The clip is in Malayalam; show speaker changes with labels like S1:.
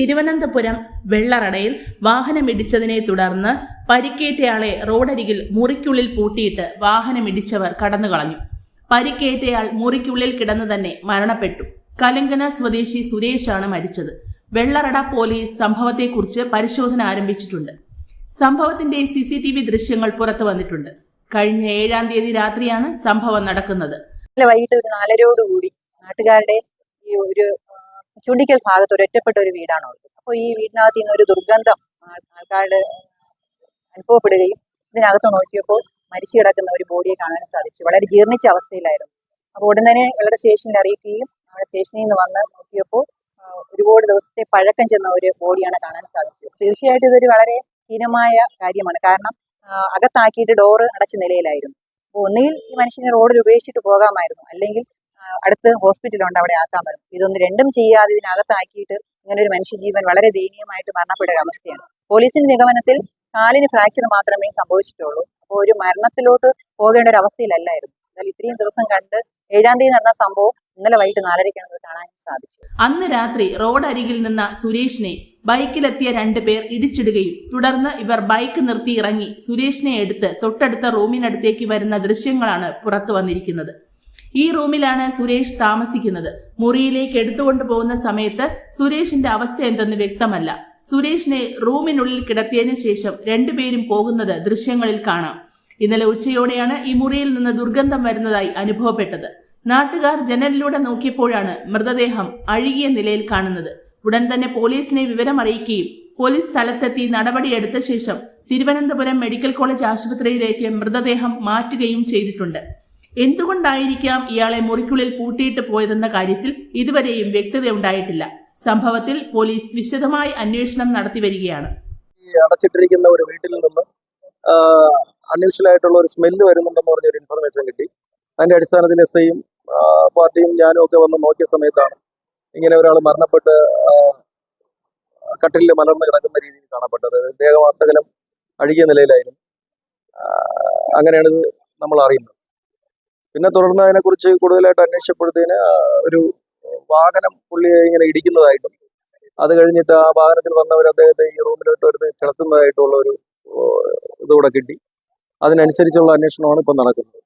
S1: തിരുവനന്തപുരം വെള്ളറടയിൽ വാഹനമിടിച്ചതിനെ തുടർന്ന് പരിക്കേറ്റയാളെ റോഡരികിൽ മുറിക്കുള്ളിൽ പൂട്ടിയിട്ട് വാഹനമിടിച്ചവർ കടന്നുകളഞ്ഞു. പരിക്കേറ്റയാൾ മുറിക്കുള്ളിൽ കിടന്നു തന്നെ മരണപ്പെട്ടു. കലങ്കന സ്വദേശി സുരേഷാണ് മരിച്ചത്. വെള്ളറട പോലീസ് സംഭവത്തെക്കുറിച്ച് പരിശോധന ആരംഭിച്ചിട്ടുണ്ട്. സംഭവത്തിന്റെ CCTV ദൃശ്യങ്ങൾ പുറത്തു വന്നിട്ടുണ്ട്. കഴിഞ്ഞ 7-ാം തീയതി രാത്രിയാണ് സംഭവം നടക്കുന്നത്.
S2: വൈകിട്ട് ഒരു 4:00 നാട്ടുകാരുടെ ഈ ഒരു ചുണ്ടിക്കൽ ഭാഗത്ത് ഒരൊറ്റപ്പെട്ട ഒരു വീടാണുള്ളത്. അപ്പോൾ ഈ വീടിനകത്ത് നിന്ന് ഒരു ദുർഗന്ധം ആൾക്കാരുടെ അനുഭവപ്പെടുകയും ഇതിനകത്ത് നോക്കിയപ്പോൾ മരിച്ചു കിടക്കുന്ന ഒരു ബോഡിയെ കാണാൻ സാധിച്ചു. വളരെ ജീർണിച്ച അവസ്ഥയിലായിരുന്നു. അപ്പോൾ ഉടൻ തന്നെ വളരെ സ്റ്റേഷനിൽ അറിയിക്കുകയും അവിടെ സ്റ്റേഷനിൽ നിന്ന് വന്ന് നോക്കിയപ്പോൾ ഒരുപാട് ദിവസത്തെ പഴക്കം ചെന്ന ഒരു ബോഡിയാണ് കാണാൻ സാധിച്ചത്. തീർച്ചയായിട്ടും ഇതൊരു വളരെ ഹീനമായ കാര്യമാണ്. കാരണം അകത്താക്കിയിട്ട് ഡോറ് അടച്ച നിലയിലായിരുന്നു. അപ്പോൾ ഒന്നുകിൽ ഈ മനുഷ്യനെ റോഡിൽ ഉപേക്ഷിച്ചിട്ട് പോകാമായിരുന്നു, അല്ലെങ്കിൽ അടുത്ത് ഹോസ്പിറ്റലുണ്ട്, അവിടെ ആക്കാമായിരുന്നു. ഇതൊന്നും രണ്ടും ചെയ്യാതെ ഇതിനകത്താക്കിയിട്ട് ഇങ്ങനെ ഒരു മനുഷ്യജീവൻ വളരെ ദയനീയമായിട്ട് മരണപ്പെട്ട ഒരു അവസ്ഥയാണ്. പോലീസിന്റെ നിഗമനത്തിൽ കാലിന് ഫ്രാക്ചർ മാത്രമേ സംഭവിച്ചിട്ടുള്ളൂ. അപ്പോൾ ഒരു മരണത്തിലോട്ട് പോകേണ്ട ഒരു അവസ്ഥയിലല്ലായിരുന്നു. എന്നാൽ ഇത്രയും ദിവസം കണ്ട് 7-ാം തീയതി നടന്ന സംഭവം ഇന്നലെ വൈകിട്ട് 4:30 കാണാൻ സാധിച്ചു.
S1: അന്ന് രാത്രി റോഡരികിൽ നിന്ന സുരേഷിനെ ബൈക്കിലെത്തിയ 2 പേർ ഇടിച്ചിടുകയും തുടർന്ന് ഇവർ ബൈക്ക് നിർത്തി ഇറങ്ങി സുരേഷിനെ എടുത്ത് തൊട്ടടുത്ത റൂമിനടുത്തേക്ക് വരുന്ന ദൃശ്യങ്ങളാണ് പുറത്തു വന്നിരിക്കുന്നത്. ഈ റൂമിലാണ് സുരേഷ് താമസിക്കുന്നത്. മുറിയിലേക്ക് എടുത്തുകൊണ്ടു പോകുന്ന സമയത്ത് സുരേഷിന്റെ അവസ്ഥ എന്തെന്ന് വ്യക്തമല്ല. സുരേഷിനെ റൂമിനുള്ളിൽ കിടത്തിയതിനു ശേഷം 2 പേരും പോകുന്നത് ദൃശ്യങ്ങളിൽ കാണാം. ഇന്നലെ ഉച്ചയോടെയാണ് ഈ മുറിയിൽ നിന്ന് ദുർഗന്ധം വരുന്നതായി അനുഭവപ്പെട്ടത്. നാട്ടുകാർ ജനലിലൂടെ നോക്കിയപ്പോഴാണ് മൃതദേഹം അഴുകിയ നിലയിൽ കാണുന്നത്. ഉടൻ തന്നെ പോലീസിനെ വിവരം അറിയിക്കുകയും പോലീസ് സ്ഥലത്തെത്തി നടപടിയെടുത്ത ശേഷം തിരുവനന്തപുരം മെഡിക്കൽ കോളേജ് ആശുപത്രിയിലേക്ക് മൃതദേഹം മാറ്റുകയും ചെയ്തിട്ടുണ്ട്. എന്തുകൊണ്ടായിരിക്കാം ഇയാളെ മുറിക്കുള്ളിൽ പൂട്ടിയിട്ട് പോയതെന്ന കാര്യത്തിൽ ഇതുവരെയും വ്യക്തത ഉണ്ടായിട്ടില്ല. സംഭവത്തിൽ പോലീസ് വിശദമായി അന്വേഷണം നടത്തി വരികയാണ്.
S3: അടച്ചിട്ടിരിക്കുന്ന ഒരു വീട്ടിൽ നിന്ന് അൺയൂഷ്വലായിട്ടുള്ള ഒരു സ്മെല്ല് വരുന്നുണ്ടെന്ന് പറഞ്ഞൊരു ഇൻഫർമേഷൻ കിട്ടി. അതിന്റെ അടിസ്ഥാനത്തിൽ SIയും പാർട്ടിയും ഞാനും ഒക്കെ വന്ന് നോക്കിയ സമയത്താണ് ഇങ്ങനെ ഒരാൾ മരണപ്പെട്ട് കട്ടിലിൽ മലർന്ന് കിടക്കുന്ന രീതിയിൽ കാണപ്പെട്ടത്. ദേഹമാസകലം അഴുകിയ നിലയിലായിരുന്നു. അങ്ങനെയാണ് ഇത് നമ്മൾ അറിയുന്നത്. പിന്നെ തുടർന്ന് അതിനെക്കുറിച്ച് കൂടുതലായിട്ട് അന്വേഷിച്ചപ്പോഴത്തേന് ഒരു വാഹനം പുള്ളിയെ ഇങ്ങനെ ഇടിക്കുന്നതായിട്ടും അത് കഴിഞ്ഞിട്ട് ആ വാഹനത്തിൽ വന്നവർ അദ്ദേഹത്തെ ഈ റൂമിലോട്ട് എടുത്ത് കിടത്തുന്നതായിട്ടുള്ള ഒരു ഇതുകൂടെ കിട്ടി. അതിനനുസരിച്ചുള്ള അന്വേഷണമാണ് ഇപ്പം നടക്കുന്നത്.